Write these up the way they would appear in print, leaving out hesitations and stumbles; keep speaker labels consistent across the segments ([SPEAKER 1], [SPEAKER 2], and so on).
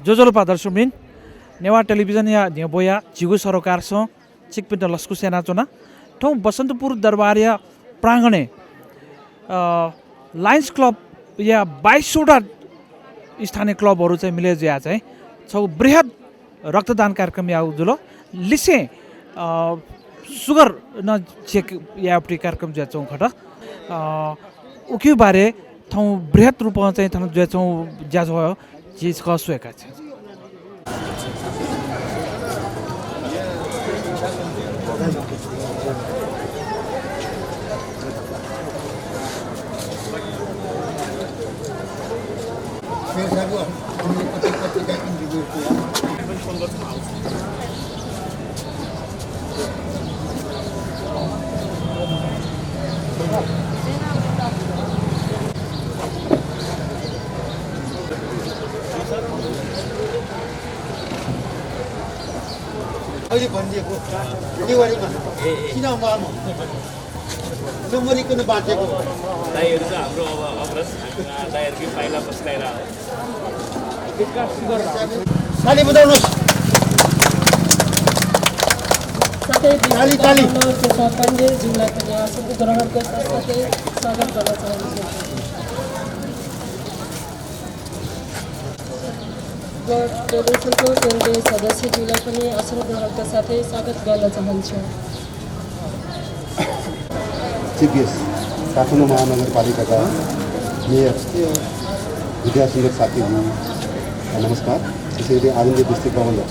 [SPEAKER 1] जोजोल्पा दर्शकबिन नेवा टेलिभिजन या नेबोया जिगु सरोकार सो चिकपिन्ट लस्कु सेना चोना ठौ बसन्तपुर दरबारिया प्राङ्गणे लायन्स क्लब या 22वटा स्थानीय क्लबहरू चाहिँ मिले ज्या चाहिँ छौ बृहत रक्तदान कार्यक्रम या जुलो लिसे सुगर न चेक या अपटी कार्यक्रम ज्या छौ खट उक्यु बारे थौ बृहत रूपमा चाहिँ थौ ज्या छौ ज्या छ चीज का सुएका छ
[SPEAKER 2] अहिले भनिदिएको नेवारीमा किन मार्नु नमरिकन बाँचेको
[SPEAKER 3] दाइहरू चाहिँ हाम्रो अब अग्रज दाइहरूकै पाइला बस्लाएर
[SPEAKER 2] ताली बजाउनुहोस् ताली ताली
[SPEAKER 4] पाण्डेज्यूलाई पनि आसनको ग्रहणको साथसाथै स्वागत गर्न चाहन्छु फेडरेसनको केन्द्रीय सदस्यज्यूलाई पनि आसन ग्रहणका साथै स्वागत गर्न चाहन्छु
[SPEAKER 5] चिफ गेस्ट काठमाडौँ महानगरपालिकाका मेयर विद्यासुन्दर साथीहरू नमस्कार। त्यसैगरी आदरणीय डिस्ट्रिक्ट गभर्नर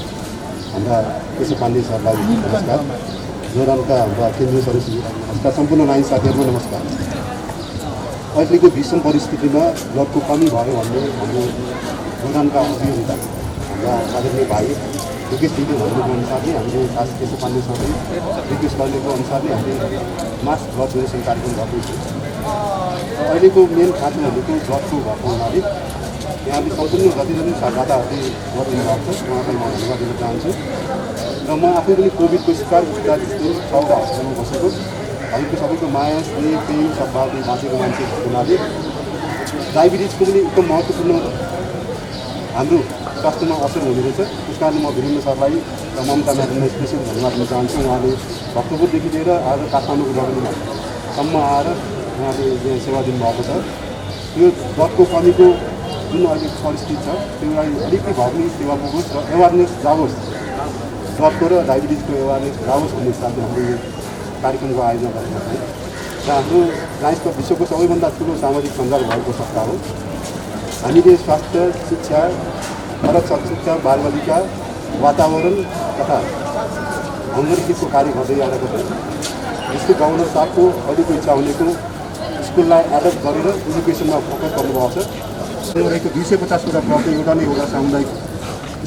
[SPEAKER 5] हाम्रा केशव पाण्डे सरलाई नमस्कार। जोरामका हाम्रा केन्द्रीय सदस्य सम्पूर्ण लाइन साथीहरूको नमस्कार। अहिलेको विषम परिस्थितिमा ब्लडको कमी भयो भन्ने हाम्रो जोरामका अभियन्ता हाम्रा आदरणीय भाइ रिक्वेस्ट दिनु भनेको अनुसारले हामीले खास केशव पाण्डे सरले रिक्वेस्ट गरेको अनुसारले हामीले मास ब्लड डोनेसन कार्यक्रम गर्दैछौँ। अहिलेको मेन खाँचो भनेको ब्लडको भएको हुनाले यहाँले सम्पूर्ण जति जति दाताहरूले गरिदिनु भएको छ उहाँलाई म धन्यवाद दिन चाहन्छु। र म आफै पनि कोभिडको शिकार छवटा हस्पिटलमा बसेको हजुरको सबैको माया स्नेह प्रेम सद्भावले बाँचेको मान्छे हुनाले डायबिटिजको पनि एकदम महत्त्वपूर्ण हाम्रो स्वास्थ्यमा असर हुने रहेछ। त्यस कारण म वीरेन्द्र सरलाई र ममता म्याडमलाई स्पेसल धन्यवाद दिन चाहन्छु। उहाँले भक्तपुरदेखि लिएर आज काठमाडौँको डगलीमासम्म आएर उहाँले यहाँ सेवा दिनुभएको छ। यो ब्लडको कमीको जुन अहिले परिस्थिति छ त्यसलाई अलिकति भए पनि सेवा पुगोस् र एवारनेस जाओस्, ब्लडको र डायबिटिजको एवारनेस जाओस् भन्ने हिसाबले हामीले यो कार्यक्रमको आयोजना गरेका छौँ। र हाम्रो लायन्स क्लब विश्वको सबैभन्दा ठुलो सामाजिक सञ्जाल भएको संस्था हो। हामीले स्वास्थ्य, शिक्षा, सडक शिक्षा, बालबालिका, वातावरण तथा हङ्गरकिटको कार्य गर्दै आएको छ। यसको गभर्नर साहबको अहिलेको इच्छा भनेको स्कुललाई एडप्ट गरेर एजुकेसनमा फोकस गर्नुभएको छ। रहेको 250वटा ब्लकको एउटा न एउटा सामुदायिक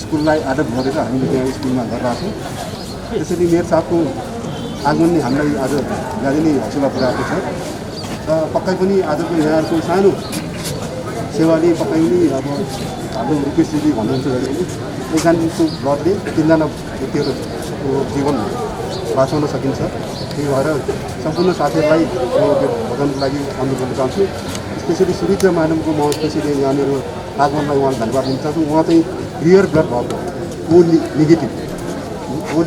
[SPEAKER 5] स्कुललाई एडप्ट गरेर हामीले त्यहाँ स्कुलमा गरिरहेको छौँ। त्यसरी मेयर साहबको आगमनले हामीलाई आज ज्यादै नै हौसला पुऱ्याएको छ। र पक्कै पनि आजको यहाँहरूको सानो सेवाले पक्कै पनि अब हाम्रो रिक्वेस्ट दिदी भन्नुहुन्छ भने एकजनाको ब्लडले 3जना व्यक्तिहरूको जीवन बाँचाउन सकिन्छ। त्यही भएर सम्पूर्ण साथीहरूलाई भजनको लागि अनुरोध गर्न चाहन्छु। स्पेसली सुविधा म्याडमको म स्पेसली यहाँनिर आगमनलाई उहाँलाई धन्यवाद दिन चाहन्छु। उहाँ चाहिँ रियर ब्लड भएको ओ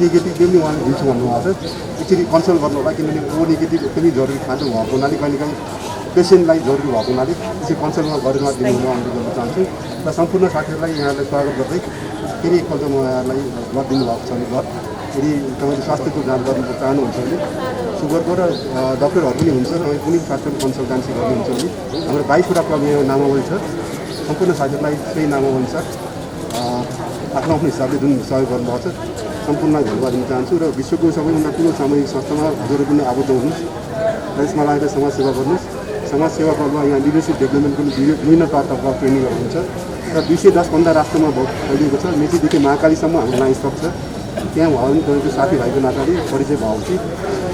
[SPEAKER 5] नेगेटिभले पनि उहाँले दिन्छु भन्नुभएको छ। एक्चुअली कन्सल्ट गर्नु होला, किनभने ओ नेगेटिभ पनि जरुरी खाँचो भएको हुनाले कहिलेकाहीँ पेसेन्टलाई जरुरी भएको हुनाले त्यसै कन्सल्टमा गरेर दिनु अनुरोध गर्न चाहन्छु। र सम्पूर्ण साथीहरूलाई यहाँलाई स्वागत गर्दै फेरि एकपल्ट म यहाँलाई ब्लड दिनुभएको छ भने ब्लड फेरि तपाईँले स्वास्थ्यको जाँच गर्नु चाहनुहुन्छ भने सुगरको र डक्टरहरू पनि हुन्छ। तपाईँ कुनै स्वास्थ्यको कन्सल्टेन्सी गर्नुहुन्छ भने हाम्रो 22वटा क्लब यहाँ नामावली छ। सम्पूर्ण साथीहरूलाई त्यही नामावलीअनुसार आफ्नो आफ्नो हिसाबले जुन सहयोग गर्नुभएको छ सम्पूर्णलाई धन्यवाद दिन चाहन्छु। र विश्वको सबैभन्दा ठुलो सामाजिक संस्थामा हजुरहरू पनि आबद्ध हुनुहोस् र यसमा लागेर समाजसेवा गर्नुहोस्। समाजसेवा गर्दा यहाँ लिडरसिप डेभलपमेन्टको पनि विभिन्न तर्फका ट्रेनिङहरू हुन्छ। र 210भन्दा राष्ट्रमा फैलिएको छ। मेचीदेखि महाकालीसम्म हाम्रो लायन्स क्लब छ। त्यहाँ भयो भने तपाईँको साथीभाइको नाताले परिचय भएपछि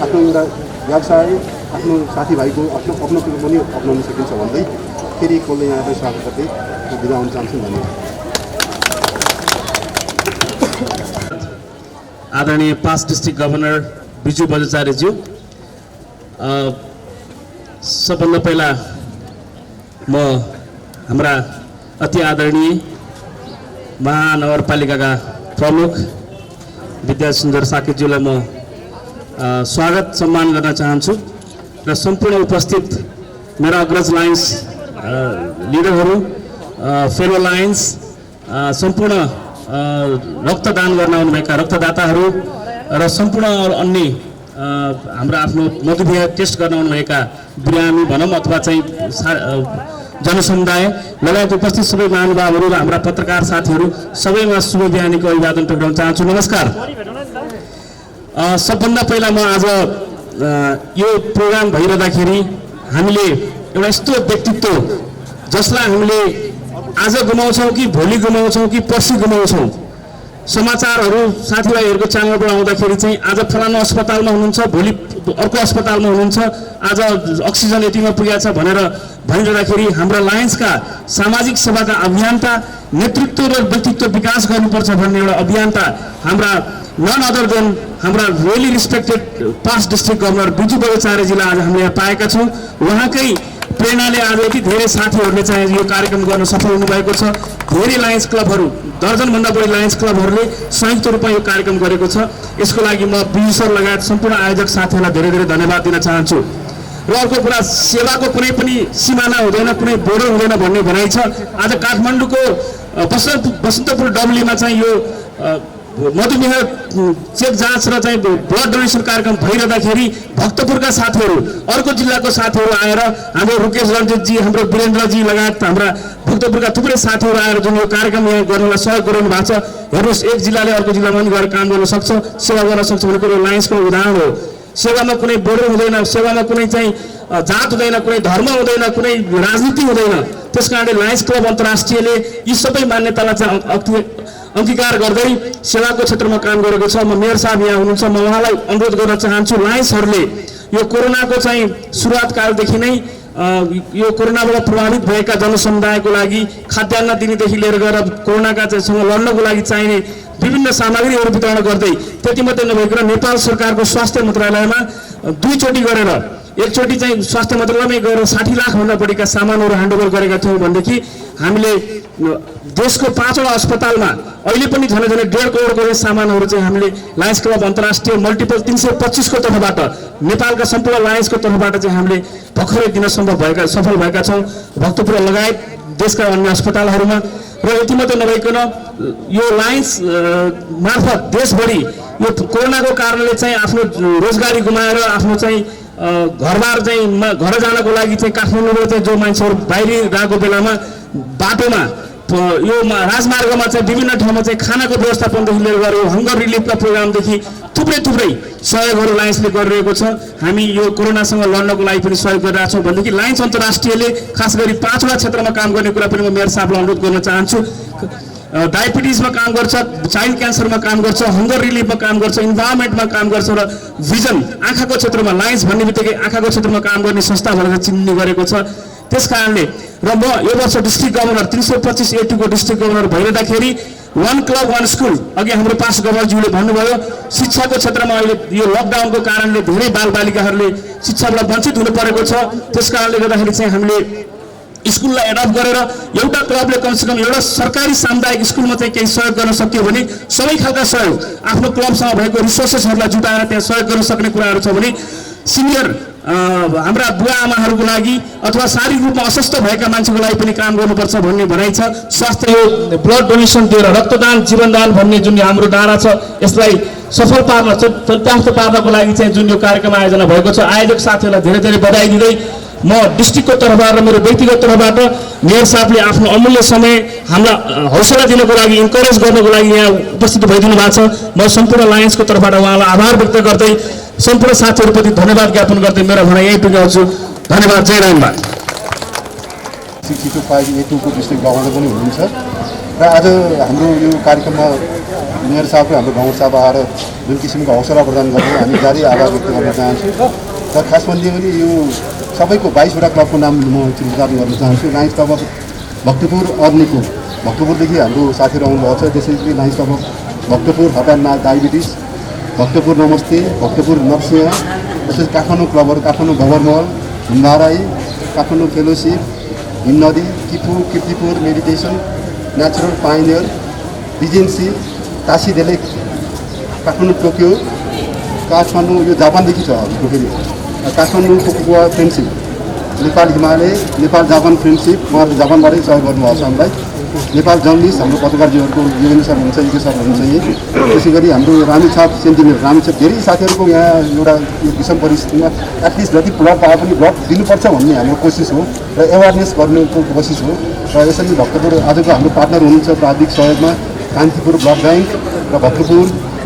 [SPEAKER 5] आफ्नो एउटा व्यवसाय, आफ्नो साथीभाइको आफ्नो कुरो पनि अप्नाउन सकिन्छ भन्दै फेरि एकपल्ट यहाँलाई स्वागत गर्दै बिदा हुन चाहन्छु। धन्यवाद।
[SPEAKER 3] आदरणीय 5 डिस्ट्रिक्ट गभर्नर बिजु बजाचार्यज्यू, सबभन्दा पहिला म हाम्रा अति आदरणीय
[SPEAKER 6] महानगरपालिकाका प्रमुख विद्यासुन्दर साकेतज्यूलाई म स्वागत सम्मान गर्न चाहन्छु र सम्पूर्ण उपस्थित मेरा अग्रज लायन्स लिडरहरू, फेलो लायन्स, सम्पूर्ण रक्तदान गर्न आउनुभएका रक्तदाताहरू र सम्पूर्ण अन्य हाम्रा आफ्नो मधुमेह टेस्ट गर्न आउनुभएका बिरामी भनौँ अथवा चाहिँ जनसमुदाय लगायत उपस्थित सबै महानुभावहरू र हाम्रा पत्रकार साथीहरू सबैमा शुभ बिहानीको अभिवादन टक्राउन चाहन्छु। नमस्कार। सबभन्दा पहिला म आज यो प्रोग्राम भइरहँदाखेरि हामीले एउटा यस्तो व्यक्तित्व जसलाई हामीले आज गुमाउँछौँ कि भोलि गुमाउँछौँ कि पर्सि गुमाउँछौँ, समाचारहरू साथीभाइहरूको च्यानलबाट आउँदाखेरि चाहिँ आज फलानु अस्पतालमा हुनुहुन्छ, भोलि अर्को अस्पतालमा हुनुहुन्छ, आज अक्सिजन यतिमा पुगेको छ भनेर भनिरहँदाखेरि हाम्रा लायन्सका सामाजिक सेवाका अभियन्ता नेतृत्व र व्यक्तित्व विकास गर्नुपर्छ भन्ने एउटा अभियन्ता हाम्रा नन अदर देन हाम्रा really respected past district governor बिजु बगैँचारेजीलाई आज हामीले यहाँ पाएका छौँ। उहाँकै प्रेरणाले आज यति धेरै साथीहरूले चाहिँ यो कार्यक्रम गर्न सफल हुनुभएको छ। धेरै लायन्स क्लबहरू, दर्जनभन्दा बढी लायन्स क्लबहरूले संयुक्त रूपमा यो कार्यक्रम गरेको छ। यसको लागि म बिजु सर लगायत सम्पूर्ण आयोजक साथीहरूलाई धेरै धेरै धन्यवाद दिन चाहन्छु। र अर्को कुरा, सेवाको कुनै पनि सिमाना हुँदैन, कुनै बोर्डर हुँदैन भन्ने भनाइ छ। आज काठमाडौँको बसन्तपुर डब्लीमा चाहिँ यो मधुमेह चेक जाँच र चाहिँ ब्लड डोनेसन कार्यक्रम भइरहँदाखेरि भक्तपुरका साथीहरू, अर्को जिल्लाको साथीहरू आएर हाम्रो रुकेश रञ्जितजी, हाम्रो वीरेन्द्रजी लगायत हाम्रा भक्तपुरका थुप्रै साथीहरू आएर जुन यो कार्यक्रम यहाँ गर्नलाई सहयोग गराउनु भएको छ। हेर्नुहोस्, एक जिल्लाले अर्को जिल्लामा पनि गएर काम गर्न सक्छ, सेवा गर्न सक्छ भन्ने कुरो लायन्सको उदाहरण हो। सेवामा कुनै बोर्डर हुँदैन, सेवामा कुनै चाहिँ जात हुँदैन, कुनै धर्म हुँदैन, कुनै राजनीति हुँदैन। त्यस कारणले लायन्स क्लब अन्तर्राष्ट्रियले यी सबै मान्यतालाई चाहिँ अंगीकार गर्दै सेवाको क्षेत्रमा काम गरेको छ। म मेयर साहब यहाँ हुनुहुन्छ, म उहाँलाई अनुरोध गर्न चाहन्छु, लायन्सहरूले यो कोरोनाको चाहिँ सुरुवात कालदेखि नै यो कोरोनाबाट प्रभावित भएका जनसमुदायको लागि खाद्यान्न दिनेदेखि लिएर गएर कोरोनाका सँग लड्नको लागि चाहिने विभिन्न सामग्रीहरू वितरण गर्दै, त्यति मात्रै नभइकन नेपाल सरकारको स्वास्थ्य मन्त्रालयमा दुईचोटि गरेर, एकचोटि चाहिँ स्वास्थ्य मन्त्रालयमै गएर 60 लाखभन्दा बढीका सामानहरू ह्यान्डओभर गरेका थियौँ भनेदेखि हामीले देशको 5वटा अस्पतालमा अहिले पनि झन् 1.5 करोडको सामानहरू चाहिँ हामीले लायन्स क्लब अन्तर्राष्ट्रिय मल्टिपल 325 को तर्फबाट, नेपालका सम्पूर्ण लायन्सको तर्फबाट चाहिँ हामीले भर्खरै दिन सफल भएका छौँ भक्तपुर लगायत देशका अन्य अस्पतालहरूमा। र यति मात्रै नभइकन यो लायन्स मार्फत देशभरि यो कोरोनाको कारणले चाहिँ आफ्नो रोजगारी गुमाएर आफ्नो चाहिँ घरबार चाहिँ घर जानको लागि चाहिँ काठमाडौँबाट चाहिँ जो मान्छेहरू बाहिरी गएको बेलामा बाटोमा यो राजमार्गमा चाहिँ विभिन्न ठाउँमा चाहिँ खानाको व्यवस्थापनदेखि लिएर गएर हङ्गर रिलिफका प्रोग्रामदेखि थुप्रै सहयोगहरू लायन्सले गरिरहेको छ। हामी यो कोरोनासँग लड्नको लागि पनि सहयोग गरिरहेका छौँ भनेदेखि लायन्स अन्तर्राष्ट्रियले खास गरी 5वटा क्षेत्रमा काम गर्ने कुरा पनि म मेयर साहबलाई अनुरोध गर्न चाहन्छु। डायबिटिजमा काम गर्छ, चाइल्ड क्यान्सरमा काम गर्छ, हङ्गर रिलिफमा काम गर्छ, इन्भाइरोमेन्टमा काम गर्छ र भिजन आँखाको क्षेत्रमा लायन्स भन्ने बित्तिकै आँखाको क्षेत्रमा काम गर्ने संस्था भनेर चिन्ने गरेको छ। त्यस कारणले र म यो वर्ष डिस्ट्रिक्ट गभर्नर 325A2 को डिस्ट्रिक्ट गभर्नर भइरहँदाखेरि 1 क्लब 1 स्कुल, अघि हाम्रो पास गभर्नरज्यूले भन्नुभयो, शिक्षाको क्षेत्रमा अहिले यो लकडाउनको कारणले धेरै बालबालिकाहरूले शिक्षाबाट वञ्चित हुनु परेको छ। त्यस कारणले गर्दाखेरि चाहिँ हामीले स्कुललाई एडप्ट गरेर एउटा क्लबले कमसेकम एउटा सरकारी सामुदायिक स्कुलमा चाहिँ केही सहयोग गर्न सक्यो भने सबै खालका सहयोग आफ्नो क्लबसँग भएको रिसोर्सेसहरूलाई जुटाएर त्यहाँ सहयोग गर्न सक्ने कुराहरू छ भने सिनियर हाम्रा बुवा आमाहरूको लागि अथवा शारीरिक रूपमा अस्वस्थ भएका मान्छेको लागि पनि काम गर्नुपर्छ भन्ने भनाइ छ। स्वास्थ्य यो ब्लड डोनेसन दिएर रक्तदान जीवनदान भन्ने जुन हाम्रो नारा छ, यसलाई सफल पार्न चरितार्थ पार्नको लागि चाहिँ जुन यो कार्यक्रम आयोजना भएको छ, आयोजक साथीहरूलाई धेरै धेरै बधाई दिँदै म डिस्ट्रिक्टको तर्फबाट र मेरो व्यक्तिगत तर्फबाट मेयर साहबले आफ्नो अमूल्य समय हामीलाई हौसला दिनको लागि, इन्करेज गर्नको लागि यहाँ उपस्थित भइदिनु भएको छ। म सम्पूर्ण लायन्सको तर्फबाट उहाँलाई आभार व्यक्त गर्दै सम्पूर्ण साथीहरूप्रति धन्यवाद ज्ञापन गर्दै मेरो भनाइ यही टुङ्ग्याउँछु। धन्यवाद। जय रामबा।
[SPEAKER 5] 62A2 को डिस्ट्रिक्ट गभर्नर पनि हुनुहुन्छ र आज हाम्रो यो कार्यक्रममा मेयर साहब र हाम्रो गाउँ साहब आएर जुन किसिमको हौसला प्रदान गर्ने हामी जारी आभार व्यक्त गर्न चाहन्छु। र खास भन्दै पनि यो सबैको 22वटा क्लबको नाम म उच्चारण गर्न चाहन्छु। Lions Club of Bhaktapur Arniko, भक्तपुरदेखि हाम्रो साथीहरू आउनुभएको छ। त्यसैले लायन्स क्लब अफ भक्तपुर हटाना डायबिटिज, भक्तपुर नमस्ते, भक्तपुर नरसिंह, त्यसपछि काठमाडौँ क्लबहरू काठमाडौँ गभर्नर, हुन्दाराई, Kathmandu fellowship, Himnadi, Kipu, Kirtipur meditation, natural pioneer, बिजेन्सी तासिदेले काठमाडौँ टोकियो काठमाडौँ यो जापानदेखि छ Tokyo Kathmandu Tokyo friendship Nepal Himalaya Nepal Japan friendship उहाँले जापानबाटै सहयोग गर्नुभएको छ हामीलाई नेपाल जर्नलिस्ट हाम्रो पत्रकारजीहरूको योगेन्द्र सर हुनुहुन्छ युके सर हुनुहुन्छ यही त्यसै गरी हाम्रो रामेछाप सेन्टिनेल रामेछाप धेरै साथीहरूको यहाँ एउटा यो विषम परिस्थितिमा एटलिस्ट जति ब्लड पाए पनि ब्लड दिनुपर्छ भन्ने हाम्रो कोसिस हो र एवारनेस गर्नुको कोसिस हो र यसरी भक्तपुर आजको हाम्रो पार्टनर हुनुहुन्छ प्राविधिक सहयोगमा कान्तिपुर ब्लड ब्याङ्क र Bhaktapur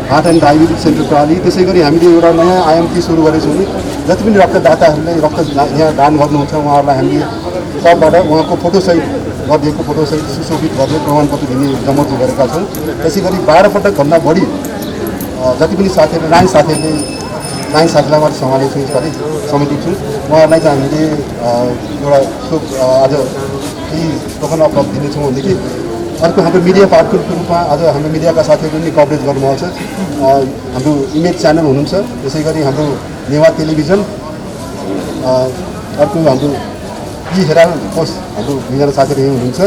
[SPEAKER 5] heart and diabetic centre प्रणाली त्यसै गरी हामीले एउटा नयाँ आइएमटी सुरु गरेको छौँ जति पनि रक्तदाताहरूले रक्त यहाँ दान गर्नुहुन्छ उहाँहरूलाई हामीले सबबाट उहाँको फोटोसहित गरिदिएको फोटोसहित सुशोभित गर्ने प्रमाणपत्र दिने जमर्को गरेका छौँ त्यसै गरी 12 पटकभन्दा बढी जति पनि साथीहरूले लाइन साथीलाई मात्रै सम्हालेको छौँ यसपालि समेटेको छौँ उहाँहरूलाई चाहिँ हामीले एउटा आज केही टोकन अफ दिनेछौँ भनेदेखि अर्को हाम्रो मिडिया पार्टको रूपमा आज हाम्रो मिडियाका साथीहरूले पनि कभरेज गर्नुभएको छ हाम्रो इमेज च्यानल हुनुहुन्छ त्यसै गरी हाम्रो नेवा टेलिभिजन अर्को हाम्रो हेराल्ड पोस्ट हाम्रो दुईजना साथीहरू यही हुनुहुन्छ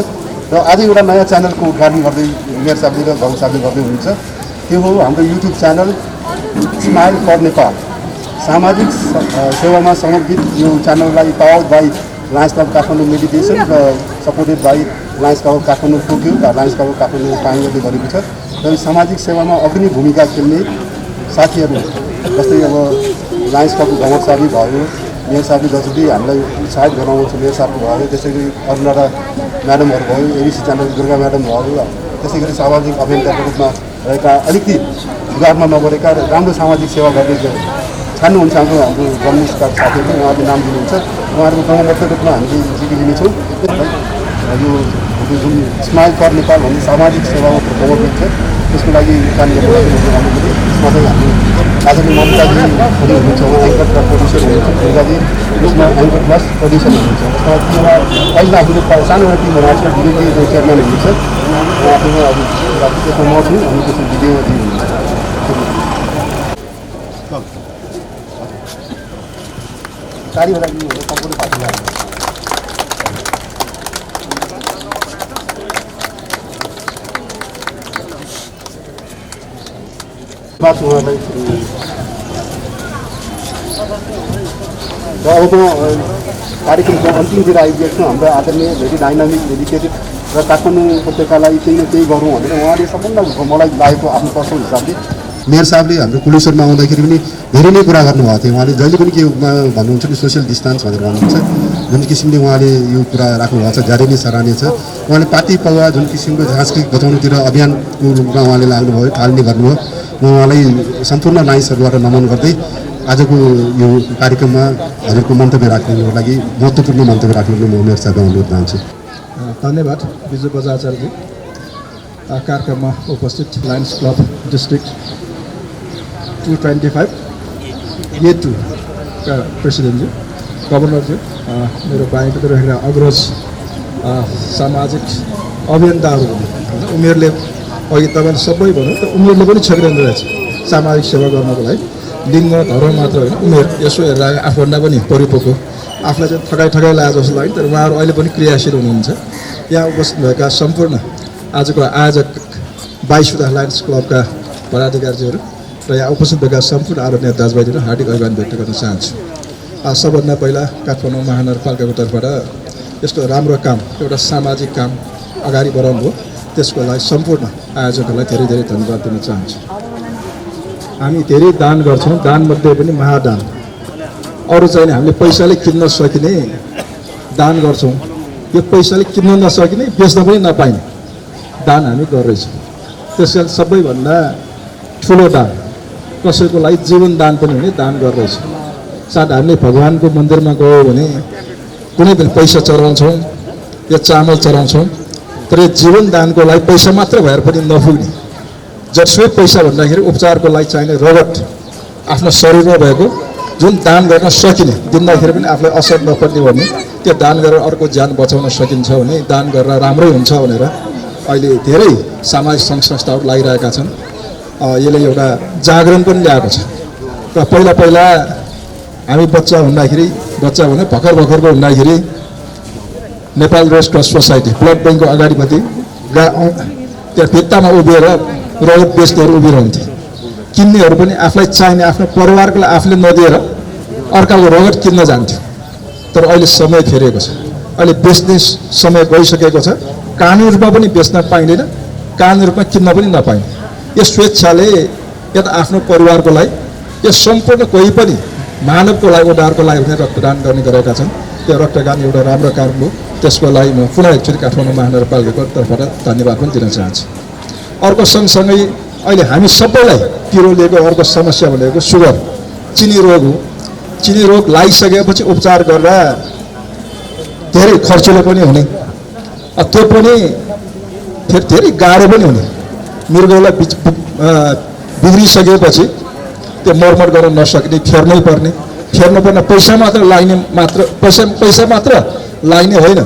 [SPEAKER 5] र आज एउटा नयाँ च्यानलको उद्घाटन गर्दै मेयर साहबले र गाउँ साहबले गर्दै हुनुहुन्छ त्यो हो हाम्रो YouTube channel smile for Nepal सामाजिक सेवामा समर्पित यो च्यानललाई powered by Lions Club Kathmandu meditation र supported by Lions Club Kathmandu Tokyo र लायन्स क्लब काठमाडौँ पाइङले गरेको छ र समाजिक सेवामा अग्रणी भूमिका खेल्ने साथीहरू जस्तै अब लायन्स क्लबको गमर साहब भयो मेयर साहबले जसरी हामीलाई उत्साहित गराउँछ मेयर साहबको भयो त्यसै गरी अरुणा म्याडमहरू भयो एबिसी च्यानल दुर्गा म्याडम भयो त्यसै गरी सामाजिक अभियन्ताको रूपमा रहेका अलिकति सुधारमा नगरेका र राम्रो सामाजिक सेवा गर्ने छान्नुहुन्छ हाम्रो जर्नलिस्टका साथीहरू उहाँहरूले नाम दिनुहुन्छ उहाँहरूको क्रमबद्ध रूपमा हामीले जिपी लिनेछौँ यो जुन स्माइल फर नेपाल भन्ने सामाजिक सेवामा प्रमोट छ त्यसको लागि काम गर्नुपर्छ त्यसमा चाहिँ हाम्रो आजको ममताजी पनि हुनुहुन्छ एङ्कर र प्रड्युसर हुनुहुन्छ दुर्गाजी त्यसमा एङ्कर प्लस प्रड्युसर हुनुहुन्छ त्यसमा अहिले हामीले सानो टिम बनाएको छ भिडियो चेयरम्यान हुनुहुन्छ आफूमा अब त्यसमा म छु अनि त्यसको भिडियो हुनुहुन्छ चारवटा सम्पूर्ण पार्टीलाई उहाँलाई र अबको कार्यक्रमको अन्तिमतिर आइपुगेको छौँ हाम्रो आदरणीय भेरी डाइनामिक डेडिकेटेड र काठमाडौँ उपत्यकालाई केही न केही गरौँ भनेर उहाँले सबभन्दा मलाई लागेको आफ्नो पर्सनल हिसाबले मेयर साहबले हाम्रो कुलेश्वरमा आउँदाखेरि पनि धेरै नै कुरा गर्नुभएको थियो उहाँले जहिले पनि के भन्नुहुन्छ नि सोसियल डिस्टेन्स भनेर भन्नुहुन्छ जुन किसिमले उहाँले यो कुरा राख्नुभएको छ धेरै नै सराहनीय छ उहाँले पार्टी पौवा जुन किसिमको झाँक्री बचाउनुतिर अभियानको रूपमा उहाँले लाग्नुभयो थाल्ने गर्नुभयो म उहाँलाई सम्पूर्ण लाइन्सहरूबाट नमन गर्दै आजको यो कार्यक्रममा हजुरको मन्तव्य राख्नुको लागि महत्त्वपूर्ण मन्तव्य राख्नुको म मेयर साहबलाई अनुरोध चाहन्छु
[SPEAKER 7] धन्यवाद विजय बजाचार्यजी कार्यक्रममा उपस्थित लायन्स क्लब डिस्ट्रिक्ट 225 A2 का प्रेसिडेन्टज्यू गभर्नरज्यू मेरो बाहेक रहेका अग्रज सामाजिक अभियन्ताहरू उमेरले अघि तपाईँले सबै भन्यो त उमेरले पनि छेक्रिँदो रहेछ सामाजिक सेवा गर्नको लागि लिङ्ग धर्म मात्र होइन उमेर यसो हेर्दा आफूभन्दा पनि परिपक्व आफूलाई चाहिँ ठगाइ लाग्यो जस्तो लाग्यो तर उहाँहरू अहिले पनि क्रियाशील हुनुहुन्छ यहाँ उपस्थित भएका सम्पूर्ण आजको आयोजक 22 लायन्स क्लबका पदाधिकारीहरू र यहाँ उपस्थित भएका सम्पूर्ण आदरणीय दाजुभाइहरू हार्दिक अभिवादन व्यक्त गर्न चाहन्छु सबभन्दा पहिला काठमाडौँ महानगरपालिकाको तर्फबाट यस्तो राम्रो काम एउटा सामाजिक काम अगाडि बढाउनु हो त्यसको लागि सम्पूर्ण आयोजकहरूलाई धेरै धेरै धन्यवाद दिन चाहन्छु हामी धेरै दान गर्छौँ दानमध्ये पनि महादान अरू चाहिँ हामीले पैसाले किन्न सकिने दान गर्छौँ यो पैसाले किन्न नसकिने बेच्न पनि नपाइने दान हामी गर्दैछौँ त्यस कारण सबैभन्दा ठुलो दान कसैको लागि जीवन दान पनि हुने दान गर्दैछौँ साथ हामीले भगवान्को मन्दिरमा गयो भने कुनै पनि पैसा चढाउँछौँ या चामल चढाउँछौँ तर यो जीवन दानको लागि पैसा मात्र भएर पनि नपुग्ने जसै पैसा भन्दाखेरि उपचारको लागि चाहिने रगत आफ्नो शरीरमा भएको जुन दान गर्न सकिने दिँदाखेरि पनि आफूलाई असर नपर्ने भने त्यो दान गरेर अर्को ज्यान बचाउन सकिन्छ भने दान गरेर राम्रै हुन्छ भनेर अहिले धेरै सामाजिक सङ्घ संस्थाहरू लागिरहेका छन् यसले एउटा जागरण पनि ल्याएको छ र पहिला हामी बच्चा भने भर्खरको हुँदाखेरि Nepal red cross society blood ब्याङ्कको अगाडिपट्टि त्यहाँ भित्तामा उभिएर रगत बेच्नेहरू उभिरहन्थे। किन्नेहरू पनि आफूलाई चाहिने आफ्नो परिवारको लागि आफूले नदिएर अर्काको रगत किन्न जान्थ्यो। तर अहिले समय फेरेको छ, अहिले बेच्ने समय गइसकेको छ। कानुनी रूपमा पनि बेच्न पाइँदैन, कानुनी रूपमा किन्न पनि नपाइने। यो स्वेच्छाले या त आफ्नो परिवारको लागि या सम्पूर्ण कोही पनि मानवको लागि उनीहरूको लागि भने रक्तदान गर्ने गरेका छन्। त्यो रक्तदान एउटा राम्रो काम हो, त्यसको लागि म पुनः एकचोटि काठमाडौँ महानगरपालिकाको तर्फबाट धन्यवाद पनि दिन चाहन्छु। अर्को सँगसँगै अहिले हामी सबैलाई पिरो लिएको अर्को समस्या भनेको सुगर, चिनी रोग हो। चिनी रोग लागिसकेपछि उपचार गर्दा धेरै खर्चिलो पनि हुने, त्यो पनि फेरि धेरै गाह्रो पनि हुने। मृगौला बिग्रिसकेपछि त्यो मर्मत गर्न नसक्ने, फेर्नै पर्ने, फेर्नु पर्ने पैसा मात्र लाग्ने, मात्र पैसा मात्र लाग्ने होइन,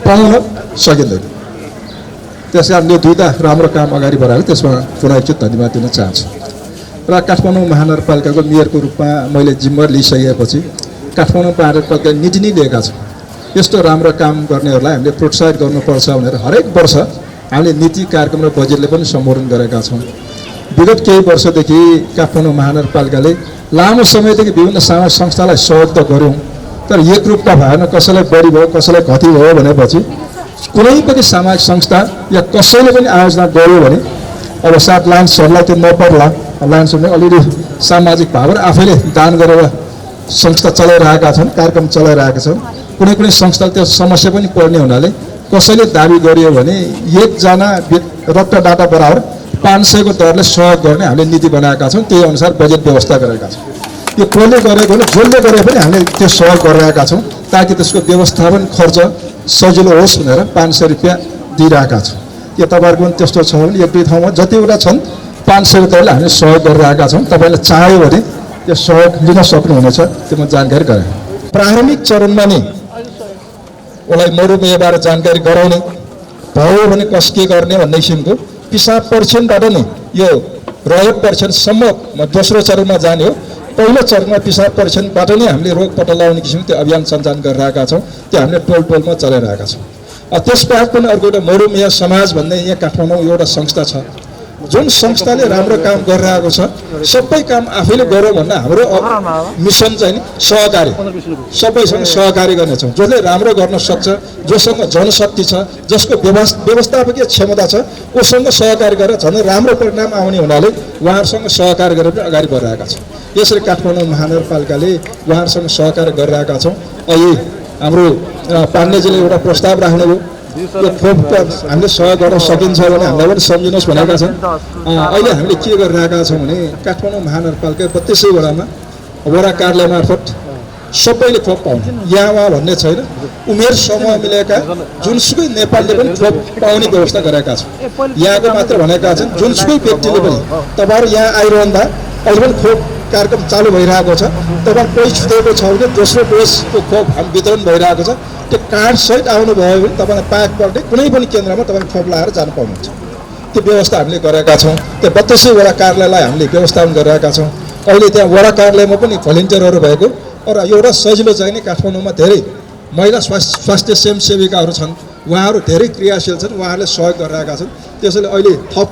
[SPEAKER 7] पाउन सकिँदैन। त्यस कारणले दुईवटा राम्रो काम अगाडि बढाएर त्यसमा पुनः एकचोटि धन्यवाद दिन चाहन्छु। र काठमाडौँ महानगरपालिकाको मेयरको रूपमा मैले जिम्मेवारी लिइसकेपछि काठमाडौँ महानगरपालिका नीति नै लिएका छौँ। यस्तो राम्रो काम गर्नेहरूलाई हामीले प्रोत्साहित गर्नुपर्छ भनेर हरेक वर्ष हामीले नीति कार्यक्रम र बजेटले पनि सम्बोधन गरेका छौँ। विगत केही वर्षदेखि काठमाडौँ महानगरपालिकाले लामो समयदेखि विभिन्न सामाजिक संस्थालाई सहयोग त गऱ्यौँ, तर एकरूपता भएन। कसैलाई बढी भयो, कसैलाई घटी भयो भनेपछि कुनै पनि सामाजिक संस्था या कसैले पनि आयोजना गर्यो भने अब साथ लायन्सहरूलाई त्यो नपर्ला। लायन्सहरूले अलिअलि सामाजिक भावना आफैले दान गरेर संस्था चलाइरहेका छन्, कार्यक्रम चलाइरहेका छन्। कुनै कुनै संस्थाले त्यो समस्या पनि पर्ने हुनाले कसैले दाबी गरियो भने एकजना रक्तदाता बराबर 500 को दरले सहयोग गर्ने हामीले नीति बनाएका छौँ। त्यही अनुसार बजेट व्यवस्था गरेका छौँ। यो कसले गरेको भने जसले गरे पनि हामीले त्यो सहयोग गरिरहेका छौँ, ताकि त्यसको व्यवस्थापन खर्च सजिलो होस् भनेर 500 रुपियाँ दिइरहेका छौँ। यो तपाईँहरूको पनि त्यस्तो छ भने एक दुई ठाउँमा जतिवटा छन् 500 को दरले हामीले सहयोग गरिरहेका छौँ। तपाईँले चाह्यो भने त्यो सहयोग लिन सक्नुहुनेछ, त्यो म जानकारी गराएँ। प्रारम्भिक चरणमा नै उसलाई मधुमेहबारे जानकारी गराउने, भयो भने कस के गर्ने भन्ने किसिमको पिसाब परीक्षणबाट नै यो रगत परीक्षणसम्म दोस्रो चरणमा जाने हो। पहिलो चरणमा पिसाब परीक्षणबाट नै हामीले रोग पत्ता लगाउने किसिमको त्यो अभियान सञ्चालन गरिरहेका छौँ। त्यो हामीले टोलमा चलाइरहेका छौँ। त्यसबाहेक पनि अर्को एउटा मधुमेह समाज भन्ने यहाँ काठमाडौँ एउटा संस्था छ, जुन संस्थाले राम्रो काम गरिरहेको छ। सबै काम आफैले गरौँ भन्दा हाम्रो मिसन चाहिँ नि सहकारी, सबैसँग सहकारी गर्नेछौँ। जसले राम्रो गर्न सक्छ, जोसँग जनशक्ति छ, जसको व्यवस्थापकीय क्षमता छ, उसँग सहकारी गरेर झन् राम्रो परिणाम आउने हुनाले उहाँहरूसँग सहकारी गरेर पनि अगाडि बढिरहेका छौँ। यसरी काठमाडौँ महानगरपालिकाले उहाँहरूसँग सहकारी गरिरहेका छौँ। अहिले हाम्रो पाण्डेजीले एउटा प्रस्ताव राख्नुभयो, यो खोपको हामीले सहयोग गर्न सकिन्छ भने हामीलाई पनि सम्झिनुहोस् भनेका छन्। अहिले हामीले के गरिरहेका छौँ भने काठमाडौँ महानगरपालिका 32 वडामा वडा कार्यालय मार्फत सबैले खोप पाउने, यहाँ उहाँ भन्ने छैन। उमेर समूह मिलेका जुनसुकै नेपालले पनि खोप पाउने व्यवस्था गरेका छौँ। यहाँको मात्र भनेका छन्, जुनसुकै व्यक्तिले पनि तपाईँहरू यहाँ आइरहँदा अहिले पनि खोप कार्यक्रम चालु भइरहेको छ। तपाईँ कोही छुटेको छ भने दोस्रो डोजको खोप हामी वितरण भइरहेको छ। त्यो कार्डसहित आउनुभयो भने तपाईँलाई पाएक पर्ने कुनै पनि केन्द्रमा तपाईँ खोप लगाएर जानु पाउनुहुन्छ। त्यो व्यवस्था हामीले गरेका छौँ। त्यो 32 वडा कार्यालयलाई हामीले व्यवस्थापन गरिरहेका छौँ। अहिले त्यहाँ वडा कार्यालयमा पनि भलिन्टियरहरू भएको र एउटा सजिलो चाहिँ नि काठमाडौँमा धेरै महिला स्वास्थ्य स्वयंसेविकाहरू छन्, उहाँहरू धेरै क्रियाशील छन्, उहाँहरूले सहयोग गरिरहेका छन्। त्यसैले अहिले थप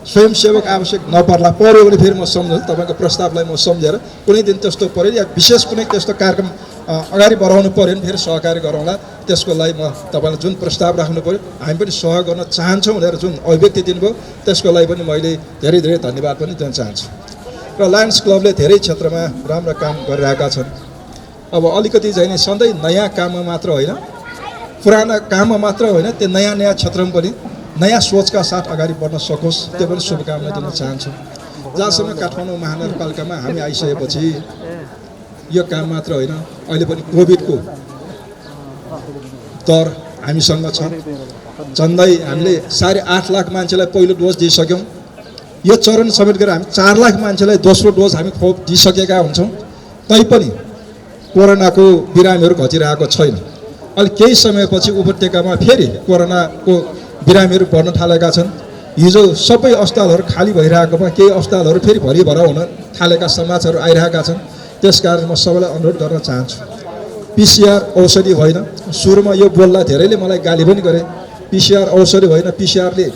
[SPEAKER 7] स्वयंसेवक आवश्यक नपर्ला, पर्यो भने फेरि म सम्झन्छु तपाईँको प्रस्तावलाई म सम्झेर कुनै दिन त्यस्तो पऱ्यो या विशेष कुनै त्यस्तो कार्यक्रम अगाडि बढाउनु पऱ्यो भने फेरि सहकारी गरौँला। त्यसको लागि म तपाईँलाई जुन प्रस्ताव राख्नु पऱ्यो, हामी पनि सहयोग गर्न चाहन्छौँ भनेर जुन अभिव्यक्ति दिनुभयो, त्यसको लागि पनि मैले धेरै धेरै धन्यवाद पनि दिन चाहन्छु। र लायन्स क्लबले धेरै क्षेत्रमा राम्रो काम गरिरहेका छन्। अब अलिकति चाहिँ सधैँ नयाँ काममा मात्र होइन, पुराना काममा मात्र होइन, त्यो नयाँ नयाँ क्षेत्रमा पनि नयाँ सोचका साथ अगाडि बढ्न सकोस्, त्यो पनि शुभकामना दिन चाहन्छु। जहाँसम्म काठमाडौँ महानगरपालिकामा हामी आइसकेपछि यो काम मात्र होइन, अहिले पनि कोभिडको दर हामीसँग छ। झन्डै हामीले 8.5 लाख मान्छेलाई पहिलो डोज दिइसक्यौँ। यो चरण समेत गरेर हामी 4 लाख मान्छेलाई दोस्रो डोज हामी खोप दिइसकेका हुन्छौँ। तैपनि कोरोनाको बिरामीहरू घटिरहेको छैन। अहिले केही समयपछि उपत्यकामा फेरि कोरोनाको बिरामीहरू बढ्न थालेका छन्। हिजो सबै अस्पतालहरू खाली भइरहेकोमा केही अस्पतालहरू फेरि भरिभरा हुन थालेका समाचारहरू आइरहेका छन्। त्यसकारण म सबैलाई अनुरोध गर्न चाहन्छु, पिसिआर औषधि होइन। सुरुमा यो बोल्दा धेरैले मलाई गाली पनि गरे, पिसिआर औषधि होइन, पिसिआरले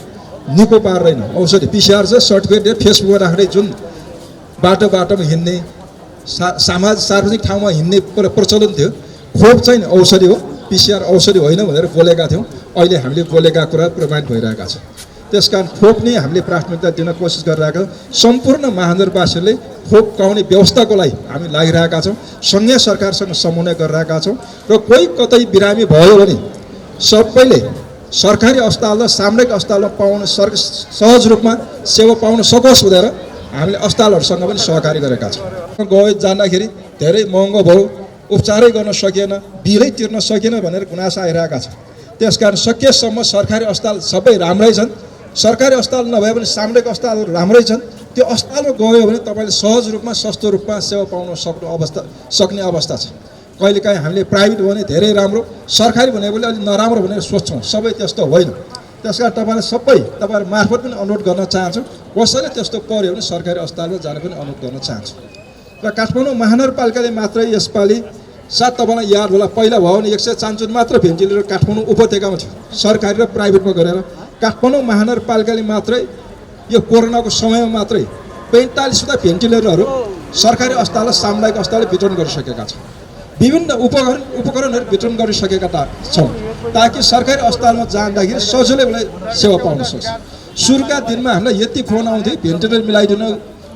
[SPEAKER 7] निको पार्दैन औषधि। पिसिआर चाहिँ सर्टिफिकेट फेसबुकमा राख्दै जुन बाटोमा हिँड्ने सार्वजनिक ठाउँमा हिँड्ने प्रचलन थियो, खोप चाहिँ औषधि हो, पिसिआर औषधि होइन भनेर बोलेका थियौँ। अहिले हामीले बोलेका कुरा प्रमाणित भइरहेका छ। त्यसकारण खोप नै हामीले प्राथमिकता दिन कोसिस गरिरहेका छौँ। सम्पूर्ण महानगरवासीहरूले खोप पाउने व्यवस्थाको लागि हामी लागिरहेका छौँ। सङ्घीय सरकारसँग समन्वय गरिरहेका छौँ र कोही कतै बिरामी भयो भने सबैले सरकारी अस्पताल र सामुदायिक अस्पतालमा पाउन सहज रूपमा सेवा पाउन सकोस् भनेर हामीले अस्पतालहरूसँग पनि सहकारी गरेका छौँ। गयो जाँदाखेरि धेरै महँगो भयो, उपचारै गर्न सकिएन, बिलै तिर्न सकिएन भनेर गुनासो आइरहेका छ। त्यसकारण सकेसम्म सरकारी अस्पताल सबै राम्रै छन्। सरकारी अस्पताल नभए पनि सामुदायिक अस्पतालहरू राम्रै छन्। त्यो अस्पतालमा गयो भने तपाईँले सहज रूपमा सस्तो रूपमा सेवा पाउन सक्ने अवस्था छ। कहिलेकाहीँ हामीले प्राइभेट भने धेरै राम्रो, सरकारी भने पनि अलिक नराम्रो भनेर सोच्छौँ, सबै त्यस्तो होइन। त्यसकारण तपाईँलाई सबै तपाईँहरू मार्फत पनि अनुरोध गर्न चाहन्छु, कसैले त्यस्तो पऱ्यो भने सरकारी अस्पतालमा जान पनि अनुरोध गर्न चाहन्छु। र काठमाडौँ महानगरपालिकाले मात्रै यसपालि सायद तपाईँलाई याद होला, पहिला भयो भने 155 मात्र भेन्टिलेटर काठमाडौँ उपत्यकामा थियो, सरकारी र प्राइभेटमा गरेर। काठमाडौँ महानगरपालिकाले मात्रै यो कोरोनाको समयमा मात्रै 45वटा भेन्टिलेटरहरू सरकारी अस्पताल र सामुदायिक अस्पतालले वितरण गरिसकेका छौँ। विभिन्न उपकरणहरू वितरण गरिसकेका छौँ ताकि सरकारी अस्पतालमा जाँदाखेरि सजिलै सेवा पाउन सक्छ। सुरुका दिनमा हामीलाई यति फोन आउँथ्यो, भेन्टिलेटर मिलाइदिनु,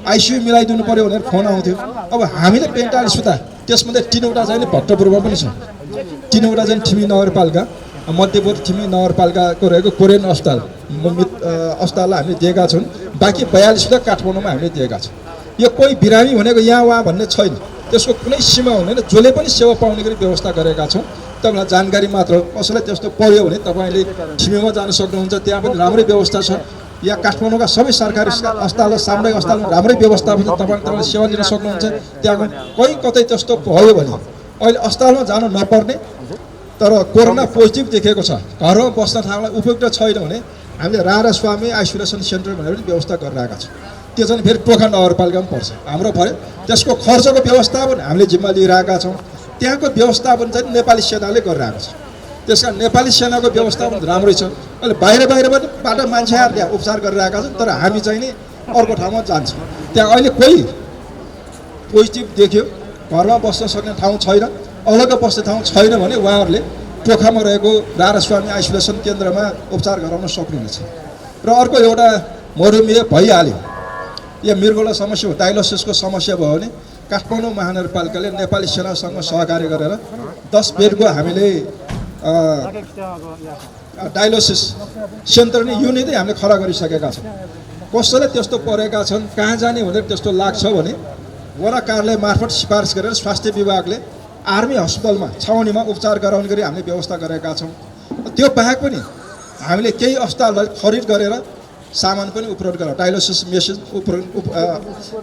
[SPEAKER 7] आइसियु मिलाइदिनु पऱ्यो भनेर फोन आउँथ्यो। अब हामीले 45वटा, त्यसमध्ये 3वटा चाहिँ भक्तपुरमा पनि छ। 3वटा चाहिँ ठिमी नगरपालिका, मध्यवर्ती ठिमी नगरपालिकाको रहेको कोरियन अस्पताललाई हामीले दिएका छौँ। बाँकी 42वटा काठमाडौँमा हामीले दिएका छौँ। यो कोही बिरामी भनेको यहाँ वहाँ भन्ने छैन, त्यसको कुनै सीमा हुँदैन, जसले पनि सेवा पाउने गरी व्यवस्था गरेका छौँ। तपाईँलाई जानकारी मात्र हो, कसैलाई त्यस्तो पऱ्यो भने तपाईँले ठिमीमा जान सक्नुहुन्छ, त्यहाँ पनि राम्रै व्यवस्था छ। यहाँ काठमाडौँका सबै सरकारी अस्पताल र सामुदायिक अस्पतालमा राम्रै व्यवस्था छ, तपाईँले सेवा लिन सक्नुहुन्छ। त्यहाँ कोही कतै त्यस्तो भयो भने अहिले अस्पतालमा जानु नपर्ने तर कोरोना पोजिटिभ देखेको छ, घरमा बस्न ठाउँलाई उपयुक्त छैन भने हामीले राणा स्वामी आइसोलेसन सेन्टर भनेर पनि व्यवस्था गरिरहेका छौँ। त्यो चाहिँ फेरि टोखा नगरपालिकामा पर्छ, हाम्रो पऱ्यो। त्यसको खर्चको व्यवस्थापन हामीले जिम्मा लिइरहेका छौँ। त्यहाँको व्यवस्थापन चाहिँ नेपाली सेनाले गरिरहेको छ। त्यस कारण नेपाली सेनाको व्यवस्थापन राम्रै छ। अहिले बाहिरबाट मान्छे आएर त्यहाँ उपचार गरिरहेका छन्, तर हामी चाहिँ नि अर्को ठाउँमा जान्छौँ। त्यहाँ अहिले कोही पोजिटिभ देख्यो, घरमा बस्न सक्ने ठाउँ छैन, अलग्गै बस्ने ठाउँ छैन भने उहाँहरूले टोखामा रहेको राणा स्वामी आइसोलेसन केन्द्रमा उपचार गराउन सक्नुहुनेछ। र अर्को एउटा मधुमेह भइहाल्यो, यो मृगौला समस्या हो, डायलोसिसको समस्या भयो भने काठमाडौँ महानगरपालिकाले नेपाली सेनासँग सहकार्य गरेर 10 बेडको हामीले डायलोसिस सेन्टर नै युनिटै हामीले खडा गरिसकेका छौँ। कसैले त्यस्तो परेका छन्, कहाँ जाने भनेर त्यस्तो लाग्छ भने वडा कार्यालय मार्फत सिफारिस गरेर स्वास्थ्य विभागले आर्मी हस्पिटलमा छाउनीमा उपचार गराउने गरी हामीले व्यवस्था गरेका छौँ। त्यो बाहेक पनि हामीले केही अस्पताललाई खरिद गरेर सामान पनि उपलब्ध गरेर डायलोसिस मेसिन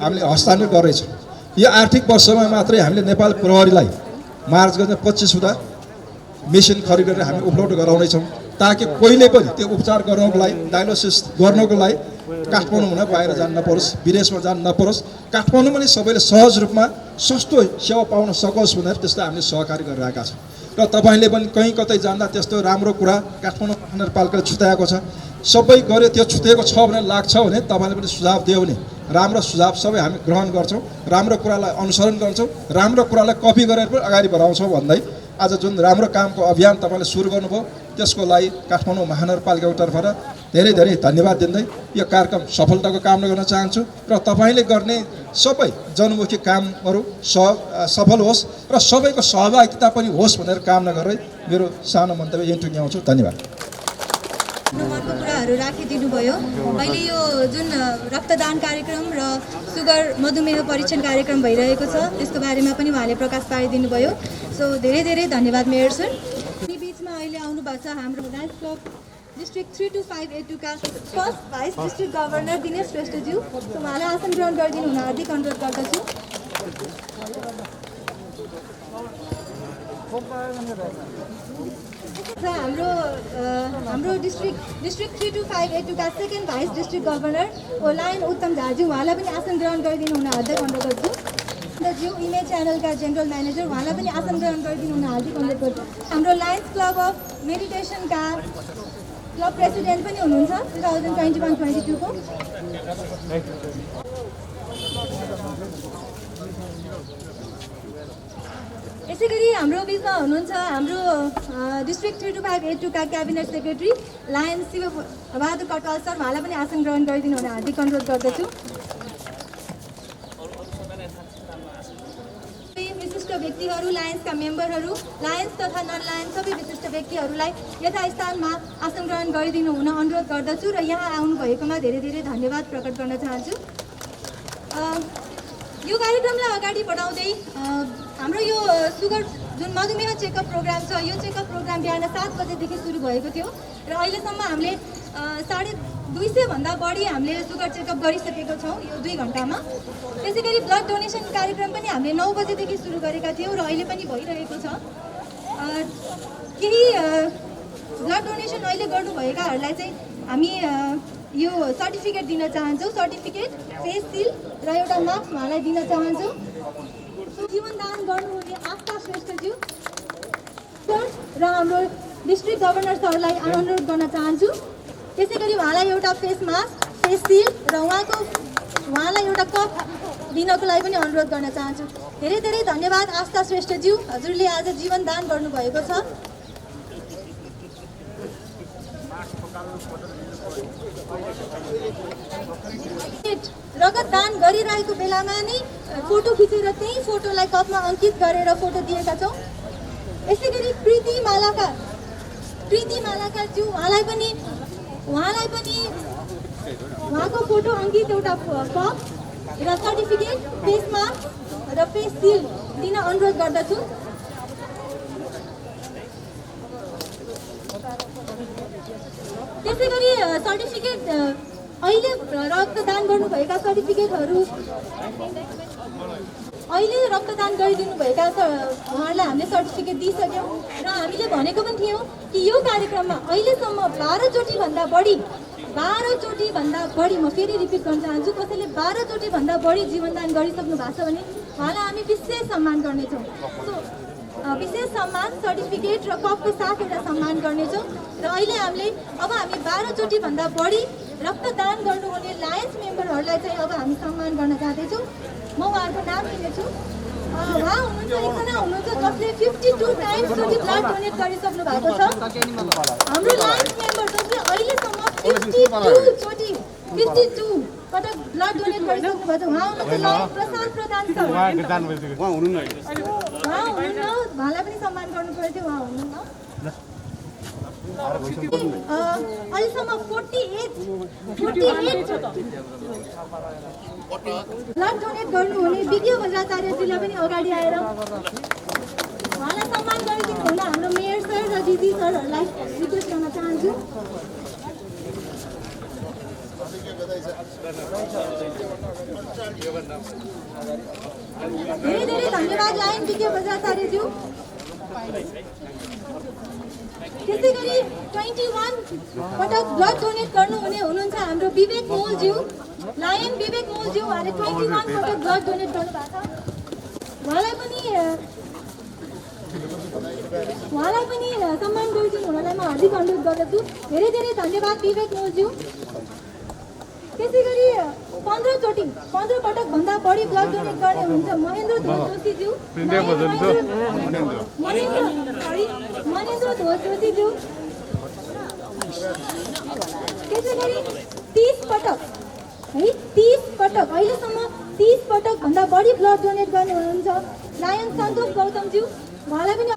[SPEAKER 7] हामीले हस्तान्तरण गरेछौँ। यो आर्थिक वर्षमा मात्रै हामीले नेपाल प्रहरीलाई मार्च गर्ने 25वटा मेसिन खरिद गरेर हामी उपलब्ध गराउनेछौँ, ताकि कोहीले पनि त्यो उपचार गर्नको लागि, डायलोसिस गर्नको लागि काठमाडौँ हुन बाहिर जान नपरोस्, विदेशमा जान नपरोस्, काठमाडौँमा नै सबैले सहज रूपमा सस्तो सेवा पाउन सकोस् भनेर त्यस्तो हामीले सहकारी गरिरहेका छौँ। र तपाईँले पनि कहीँ कतै जाँदा त्यस्तो राम्रो कुरा काठमाडौँ महानगरपालिकाले छुट्याएको छ, सबै गऱ्यो, त्यो छुटेको छ भनेर लाग्छ भने तपाईँले पनि सुझाव दियो भने राम्रो सुझाव सबै हामी ग्रहण गर्छौँ, राम्रो कुरालाई अनुसरण गर्छौँ, राम्रो कुरालाई कपी गरेर पनि अगाडि बढाउँछौँ भन्दै आज जुन राम्रो कामको अभियान तपाईँले सुरु गर्नुभयो त्यसको लागि काठमाडौँ महानगरपालिकाको तर्फबाट धेरै धेरै धन्यवाद दिँदै यो कार्यक्रम सफलताको कामना गर्न चाहन्छु र तपाईँले गर्ने सबै जनमुखी कामहरू सफल होस् र सबैको सहभागिता पनि होस् भनेर कामना गरेर मेरो सानो मन्तव्य यही टुङ्ग्याउँछु। धन्यवाद।
[SPEAKER 8] नम्बरको कुराहरू राखिदिनु भयो। अहिले यो जुन रक्तदान कार्यक्रम र सुगर मधुमेह परीक्षण कार्यक्रम भइरहेको छ त्यसको बारेमा पनि उहाँले प्रकाश पारिदिनु भयो। सो धेरै धेरै धन्यवाद मेयर सर। यी बिचमा अहिले आउनु भएको छ हाम्रो लायन्स क्लब डिस्ट्रिक्ट 32582 का first vice district governor Dinesh श्रेष्ठज्यू। सो उहाँलाई आसन ग्रहण गरिदिनु हुन हार्दिक अनुरोध गर्दछु। हाम्रो डिस्ट्रिक्ट 32582 का second vice district governor lion Uttam झाज्यू, उहाँलाई पनि आसन ग्रहण गरिदिनु हुन हार्दिक अनुरोध गर्छु। ज्यू इमेज च्यानलका जेनरल म्यानेजर, उहाँलाई पनि आसन ग्रहण गरिदिनु हुन हार्दिक अनुरोध गर्छु। हाम्रो लायन्स क्लब अफ मेडिटेसनका क्लब प्रेसिडेन्ट पनि हुनुहुन्छ 2021-22 को। यसै गरी हाम्रो बिचमा हुनुहुन्छ हाम्रो डिस्ट्रिक्ट 3282 का cabinet secretary lion Shivbahadur Katwal sir, उहाँलाई पनि आसन ग्रहण गरिदिनु हुन हार्दिक अनुरोध गर्दछु। विशिष्ट व्यक्तिहरू, लायन्सका मेम्बरहरू, लायन्स तथा नन लायन्स सबै विशिष्ट व्यक्तिहरूलाई यथास्थानमा आसन ग्रहण गरिदिनु हुन अनुरोध गर्दछु र यहाँ आउनुभएकोमा धेरै धेरै धन्यवाद प्रकट गर्न चाहन्छु। यो कार्यक्रमलाई अगाडि बढाउँदै हाम्रो यो सुगर जुन मधुमेह चेकअप प्रोग्राम छ, यो चेकअप प्रोग्राम बिहान 7 बजेदेखि सुरु भएको थियो र अहिलेसम्म हामीले 250 भन्दा बढी हामीले सुगर चेकअप गरिसकेको छौँ यो 2 घन्टामा। त्यसै गरी ब्लड डोनेसन कार्यक्रम पनि हामीले 9 बजेदेखि सुरु गरेका थियौँ र अहिले पनि भइरहेको छ। केही ब्लड डोनेसन अहिले गर्नुभएकाहरूलाई चाहिँ हामी यो सर्टिफिकेट दिन चाहन्छौँ। सर्टिफिकेट, फेस सिल र एउटा मास्क उहाँलाई दिन चाहन्छौँ। जीवनदान गर्नुहुने आस्था श्रेष्ठज्यू र हाम्रो डिस्ट्रिक्ट गभर्नर सरलाई अनुरोध गर्न चाहन्छु। त्यसै गरी उहाँलाई एउटा फेस मास्क, फेस सिल र उहाँलाई एउटा कप दिनको लागि पनि अनुरोध गर्न चाहन्छु। धेरै धेरै धन्यवाद आस्था श्रेष्ठज्यू, हजुरले आज जीवनदान गर्नुभएको छ। रगत दान गरिरहेको बेलामा नै फोटो खिचेर त्यही फोटोलाई कपमा अङ्कित गरेर फोटो दिएका छौँ। यसै गरी प्रीति मालाका ज्यू, उहाँलाई पनि उहाँको फोटो अङ्कित एउटा कप र सर्टिफिकेट, फेस मास्क र फेस सिल दिन अनुरोध गर्दछु। त्यसै गरी सर्टिफिकेट अहिले रक्तदान गर्नुभएका सर्टिफिकेटहरू अहिले रक्तदान गरिदिनुभएका उहाँहरूलाई हामीले सर्टिफिकेट दिइसक्यौँ र हामीले भनेको पनि थियौँ कि यो कार्यक्रममा अहिलेसम्म 12 चोटिभन्दा बढी म फेरि रिपिट गर्न चाहन्छु, कसैले 12 चोटिभन्दा बढी जीवनदान गरिसक्नु भएको छ भने उहाँलाई हामी विशेष सम्मान गर्नेछौँ। विशेष सम्मान, सर्टिफिकेट र कपको साथ एउटा सम्मान गर्नेछौँ र अहिले हामी 12 चोटिभन्दा बढी रक्तदान गर्नुहुने लायन्स मेम्बरहरूलाई चाहिँ अब हामी सम्मान गर्न चाहँदैछौँ। म उहाँहरूको नाम लिनेछु। उहाँ हुनुहुन्छ, एकजना हुनुहुन्छ जसले 52 टाइम्स जति ब्लड डोनेट गरिसक्नु भएको छ। हाम्रो लायन्स मेम्बर जसले अहिलेसम्म 52 पटक ब्लड डोनेट गरिसक्नु भएको छ, उहाँ हुनुहुन्छ प्रशान्त प्रधान सर। उहाँ हुनुहुन्न, उहाँलाई पनि सम्मान गर्नु पर्थ्यो, उहाँ हुनुहुन्न। अहिलेसम्म 48 ब्लड डोनेट गर्नुहुने विज्ञ बज्राचार्यजीलाई पनि अगाडि आएर उहाँलाई सम्मान गरिदिनु हुन हाम्रो मेयर सर र दिदी सरहरूलाई रिक्वेस्ट गर्न चाहन्छु। धेरै धेरै धन्यवाद लायन विज्ञ बज्राचार्यज्यू। त्यसै गरी 21 पटक ब्लड डोनेट गर्नुहुने हुनुहुन्छ हाम्रो विवेक मोलज्यू, लायन विवेक मोलज्यू। उहाँले 21 पटक ब्लड डोनेट गर्नुभएको छ। उहाँलाई पनि सम्मान गरिदिनु हुनलाई म हार्दिक अनुरोध गर्दछु। धेरै धेरै धन्यवाद विवेक मोलज्यू। त्यसै गरी 15 पटक भन्दा बढी ब्लड डोनेट गर्ने हुनुहुन्छ महेन्द्र जोशीज्यू। त्यसै गरी 30 पटक अहिलेसम्म 30 पटक भन्दा बढी ब्लड डोनेट गर्ने हुनुहुन्छ लायन सन्तोष गौतमज्यू, उहाँलाई पनि।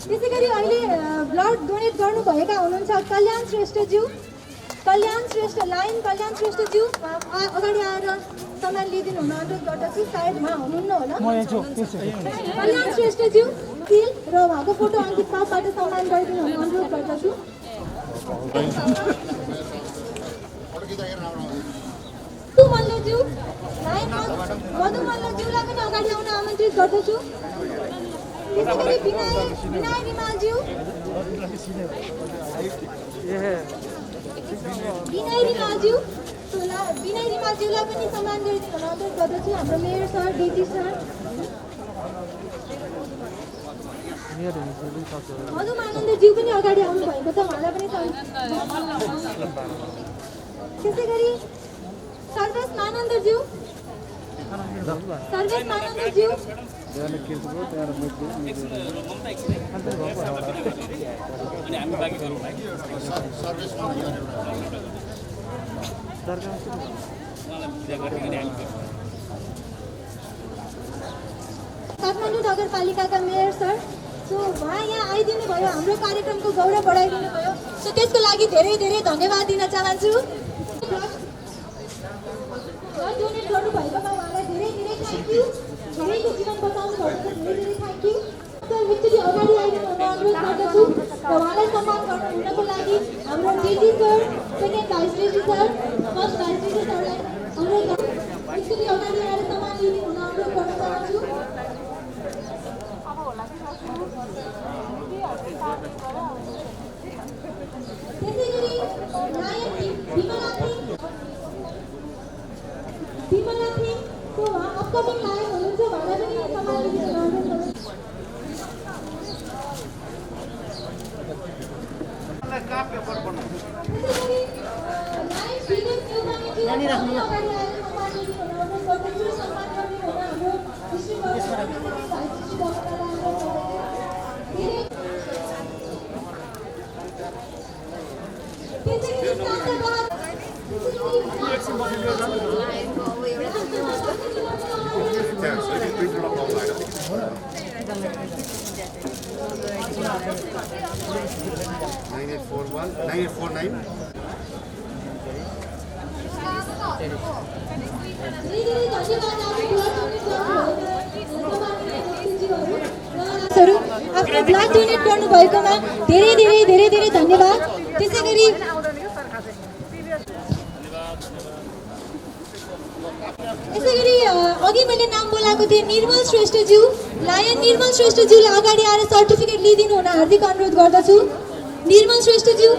[SPEAKER 8] त्यसै गरी अहिले ब्लड डोनेट गर्नुभएका हुनुहुन्छ कल्याण श्रेष्ठज्यू, लायन कल्याण श्रेष्ठज्यू। अगाडि आएर सम्मान लिइदिनु हुन अनुरोध गर्दछु, सायद उहाँ हुनुहुन्न होला। कल्याण श्रेष्ठज्यू सिल र उहाँको फोटो अङ्कित कपबाट सम्मान गरिदिनु हुन अनुरोध गर्दछु। मल्लज्यू, मधु मल्लज्यूलाई पनि अगाडि आउन आमन्त्रित गर्दछु। त्यसै गरी विनय रिमालज्यू, विनय रिमालज्यूलाई पनि सम्मान गरिदिनु हुन अनुरोध गर्दछु, हाम्रो मेयर सर, डिजी सर। मधुमानन्दज्यू पनि अगाडि आउनु भएको छ उहाँलाई पनि त्यसै गरी सर्वेश मानन्दज्यू काठमाडौँ नगरपालिकाका मेयर सर सो उहाँ यहाँ आइदिनु भयो हाम्रो कार्यक्रमको गौरव बढाइदिनु भयो सो त्यसको लागि धेरै धेरै धन्यवाद दिन चाहन्छु ब्लड डोनेट गर्नुभएकोमा उहाँलाई धेरै धेरै थ्याङ्क यू धेरैको जीवन बचाउनु भएको धेरै धेरै थ्याङ्क यू सर एकचोटि अगाडि आइदिनु हुन अनुरोध गर्दछु र उहाँलाई सम्मान हुनको लागि हाम्रो जेजी सर सेकेन्ड भाइस जेजी सर फर्स्ट भाइस जेजी सरलाई अनुरोध गर्छु एकचोटि अगाडि आएर सम्मान लिनु हुन अनुरोध गर्न चाहन्छु त्यसै गरी नायक विमला थिङ सो उहाँ अपकमिङ नायक हुनुहुन्छ उहाँलाई पनि सम्मान लिनु हुन अनुरोध गर्छु आफ्नो ब्लड डोनेट गर्नुभएकोमा धेरै धेरै धेरै धेरै धन्यवाद त्यसै गरी अघि मैले नाम बोलाएको थिएँ निर्मल श्रेष्ठज्यू लायन निर्मल श्रेष्ठज्यूलाई अगाडि आएर सर्टिफिकेट लिइदिनु हुन हार्दिक अनुरोध गर्दछु निर्मल श्रेष्ठज्यू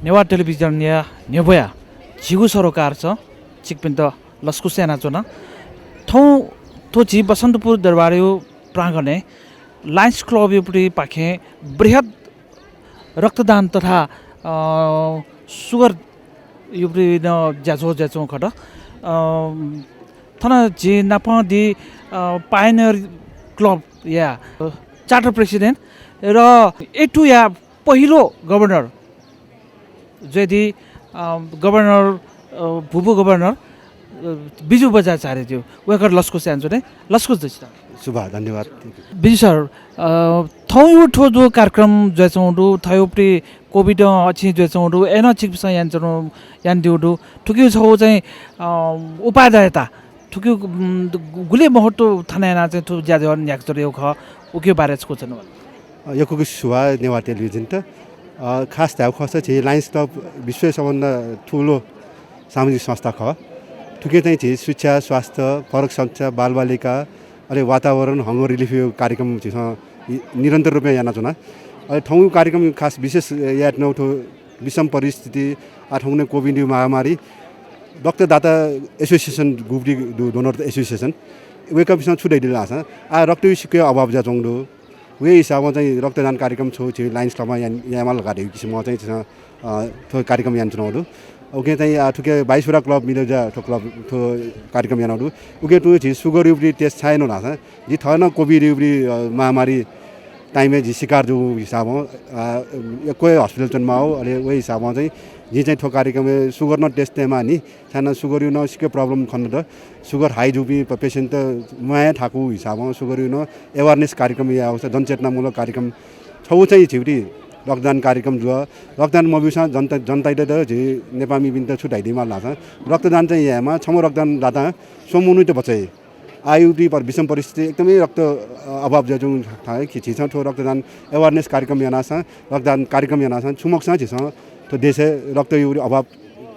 [SPEAKER 1] नेवार टेलिभिजन या नेबोया जिगु सरोकार छ चिकपिन्त लस्कु सेना चोना थौ तो जी बसन्तपुर दरबार प्राङ्गणे लायन्स क्लब युपटी पाखे बृहत रक्तदान तथा सुगर युपटी न ज्याचो खट थन जी नापा the Pioneer club yeah charter president र A2 या पहिलो गभर्नर जदि गभर्नर भूभू गभर्नर बिजु बजाचार्य थियो उहाँको लस्को स्यान्चो नै लस्को
[SPEAKER 5] शुभ धन्यवाद
[SPEAKER 1] बिजु सर थौ ठो जो कार्यक्रम जयचौडु थयोपटी कोभिड अछि जयचौडु एन चिकित्सा यान्चनो यान दिउडु ठुक्यु छौ चाहिँ उपादायता ठुक्यु गुले महत्व थाना चाहिँ थु ज्यादा याक्चो ख उके बारे छ कोचन
[SPEAKER 5] यको सुवा नेवा टेलिभिजन त खास ध्याउ खर्च चाहिँ लायन्स क्लब विश्व सबभन्दा ठुलो सामाजिक संस्था ख ठुकै चाहिँ शिक्षा स्वास्थ्य फरक संस्था बालबालिका अहिले वातावरण हङ्गर रिलिफ यो कार्यक्रम निरन्तर रूपमा याना छुना अहिले ठाउँ कार्यक्रम खास विशेष याद नउठो विषम परिस्थिति आ ठाउँने कोभिड महामारी रक्तदाता एसोसिएसन गुब्री डोनर एसोसिएसन वेका विषयमा छुट्याइदिनु छ आ रक्त सिक्यो अभाव जा चोङडो वे हिसाबमा चाहिँ रक्तदान कार्यक्रम छौ लायन्स क्लबमा यामा लगाएको किसिममा चाहिँ थो कार्यक्रम यान चुनाउडु ओके चाहिँ ठुके 22वटा क्लब मिलेर जा ठो क्लब थो कार्यक्रम यानडु ओके टु छि सुगर युब्री टेस्ट छैन ना जी थन कोभिड युब्री महामारी टाइममा जी शिकार जो हिसाबमा कोही हस्पिटल चनमा हो अहिले वही हिसाबमा चाहिँ जी चाहिँ थो कार्यक्रम सुगर न टेस्ट तेमा नि छाना सुगर यु न सिके प्रब्लम खन्न त सुगर हाई जुबी पेशेन्ट त माया ठाकु हिसाबमा सुगर यु न अवेरनेस कार्यक्रम या आउँछ जनचेतनामूलक कार्यक्रम छौ चाहिँ छिउटी रक्तदान कार्यक्रम जो रक्तदान मबिसा जनता त जे नेपामी बिन्त छुटाइदिमा लाग्छ रक्तदान चाहिँ यहाँमा छम रक्तदान दाता सोमुनु त बचाइ आयुपी पर विषम परिस्थिति एकदमै रक्त अभाव जुन थाहा कि छिस ठो रक्तदान अवेरनेस कार्यक्रम याना छ रक्तदान कार्यक्रम याना छ छुमक छ छिस तो देश रक्त युरी अभाव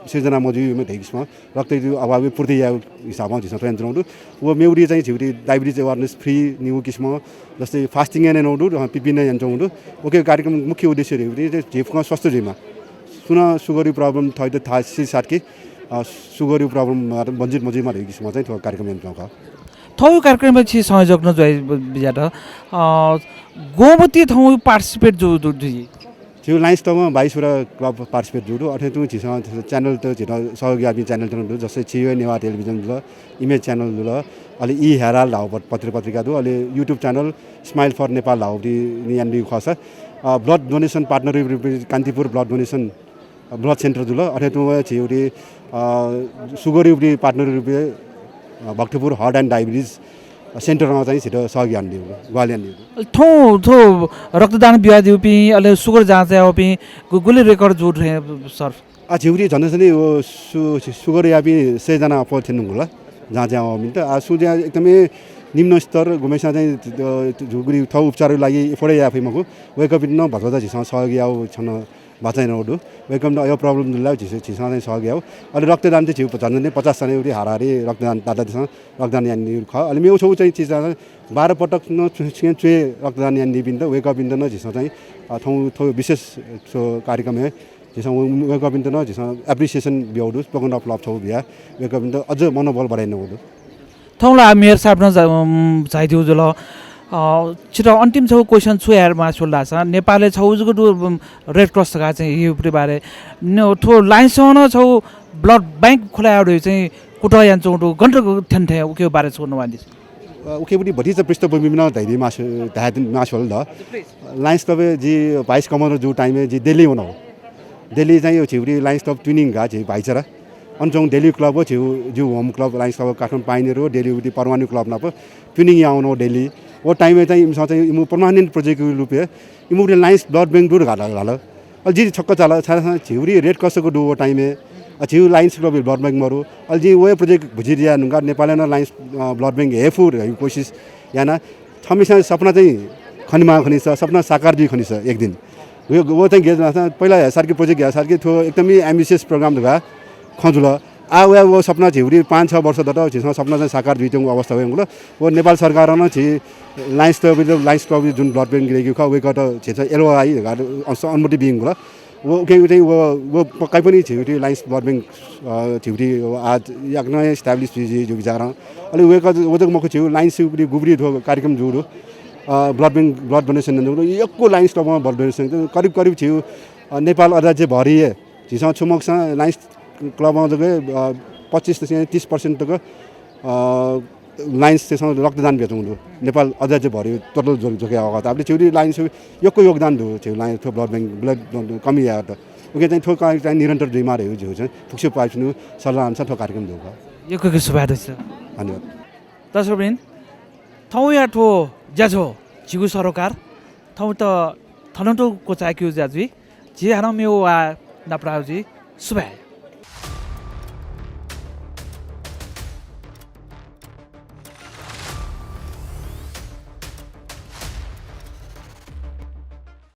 [SPEAKER 5] सिर्जना मजुमा देखिसमा रक्त युरी अभाव पूर्ति या हिसाबमा झिस ट्रेन चलाउँदु वो मेउरी चाहिँ छिउरी डायबिटिज अवेरनेस फ्री न्यू किसिम जस्तै फास्टिङ एन नौडु पिपी नै यान्छौँ ओके कार्यक्रम मुख्य उद्देश्य हेरी झिफमा स्वास्थ्य जिम्मा सुन सुगर प्रब्लम थै त थाहा साथकै सुगर प्रब्लम बन्जित मजुमा रहेको किसिममा चाहिँ थो कार्यक्रम यान्छौँ
[SPEAKER 1] थौ कार्यक्रम छि संयोजक न जोइ बिजाट गोमती थौ पार्टिसिपेट जो
[SPEAKER 5] जो लायन्स क्लबमा 22वटा क्लब पार्टिसिपेट जुडु अथे तु छिस च्यानल त छिट सहयोगी आबि च्यानल त जस्तै छियो नेवा टेलिभिजन ल इमेज च्यानल ल अलि ई हेराल लाउ पत्रिका दु अलि YouTube channel smile for Nepal लाउ दि नियान्डी खस blood donation partner Kantipur blood donation blood centre जुल अथे तु छिउरी सुगर युबी पार्टनर रुपे भक्तपुर हार्ट एन्ड डायबिटिज सेन्टरमा चाहिँ छिटो सहयोगी हान्ने ग्वालियन
[SPEAKER 1] थो थो रक्तदान बिवादी उपी अले सुगर जाँच उपी गुगली रेकर्ड जोड रहे सर
[SPEAKER 5] झिउरी झन् चाहिँ वो सुगर यापी 100 जना अप थिनु होला जहाँ जहाँ मिल्छ सुजा एकदमै निम्न स्तर गुमेसा चाहिँ झुगुरी थौ उपचारको लागि एफोर्डै आफैमाको वेकअप न भजदा झिस सहयोगी आउ छन बाचाइ नउडु वेकअप न यो प्रब्लम दिला झिस चाहिँ सहयोगी आउ अनि रक्तदान चाहिँ झिउ झन् 50 जना एउटी हाराहारी रक्तदान दादासँग रक्तदान यान्नी ख अनि मेउ छौ चाहिँ चिज 12 पटक न चुए रक्तदान यान्नी बिन्द वेकअप बिन्द न झिस चाहिँ थौ विशेष कार्यक्रम है जिस वेकअप बिन्द न जिस एप्रिसिएसन बिउडु स्पोकन अफ लभ छौ बिया वेकअप बिन्द अझ मनोबल बढाइनु हुँदो
[SPEAKER 1] थौला मेयर साहब न चाहिदिउ जुल छिटो अन्तिम छौ क्वेसन छु यारमा सोल्ला छ नेपालले छौ जुगु रेड क्रस का चाहिँ यो बारे थो लायन्स न छौ ब्लड बैंक खोलायो चाहिँ कुट यान्छौ गन्ट थेन्थे उके बारे छोड्नु वान्दिस
[SPEAKER 5] उके पनि बढी चाहिँ पृष्ठभूमिमा धैर्य मासु होला द लायन्स क्लब जी 22 कमर जो टाइम जी दिल्ली हुन दिल्ली चाहिँ यो छिउरी लायन्स क्लब ट्विनिङ गा छि भाइचारा अन्चौँ दिल्ली क्लब हो छिउ जो home club Lions Club Kathmandu pioneer हो दिल्ली उटी परमानेन्ट क्लब न ट्विनिङ आउनु दिल्ली वो टाइम चाहिँ इमसँग चाहिँ इमु पर्मानेन्ट प्रोजेक्ट रुपे इमु लायन्स ब्लड बैंक दूर घाल अलि जी छक्क चाल छाना छिउरी रेड क्रसको डु वो टाइम छिउ लायन्स क्लब ब्लड बैंक मरु अलि जी वो प्रोजेक्ट भुजिरिया नुगा नेपालले न लायन्स ब्लड बैंक हेफुर कोसिस याना हमेशा सपना चाहिँ खनिमा खनिस सपना साकार जी खनिस एक दिन वो चाहिँ गेज पहिला सारकी प्रोजेक्ट सारकी थो एकदमै एम्बिसियस प्रोग्राम भए खजुल वो सपना झिउरी 5-6 वर्ष दट झिसमा सपना चाहिँ साकार जुइटेको अवस्था भयो वो नेपाल सरकार न छि लायन्स क्लब जुन ब्लड बैंक गिरेको ख वेकट छिस एलओआई अनुमति बिङ होला वो के चाहिँ वो पक्कै पनि छिउरी लायन्स ब्लड बैंक छिउरी आज याक नयाँ इस्टाब्लिश जो विचार अलि वेकट वो चाहिँ मको छिउ लायन्स गुब्री कार्यक्रम जुडो ब्लड डोनेसन यको लायन्स क्लबमा ब्लड डोनेसन करिब छिउ नेपाल अराज्य भरि झिस छुमकसँग लायन्स क्लबमा जग्गा 25-30% तक लायन्स त्यसमा रक्तदान भेटौँ नेपाल अझै भरि टोटल जोगे आएको त हामीले छिउरी लायन्स यको योगदान दु छिउ लायन्स थो ब्लड बैंक ब्लड कमी आयो त ओके चाहिँ थो चाहिँ निरन्तर जिम्मा रह्यो झिउ चाहिँ फुक्सो पाइनु सल्लाह अनुसार थो कार्यक्रम दु
[SPEAKER 1] यको के सुबाद छ
[SPEAKER 5] धन्यवाद
[SPEAKER 1] दर्शकबिन थौ या ठो ज्याझो जिगु सरकार थौ त थनटो को चाक्यु ज्याजुई जे हानो मेउ वा नप्राउजी सुबाय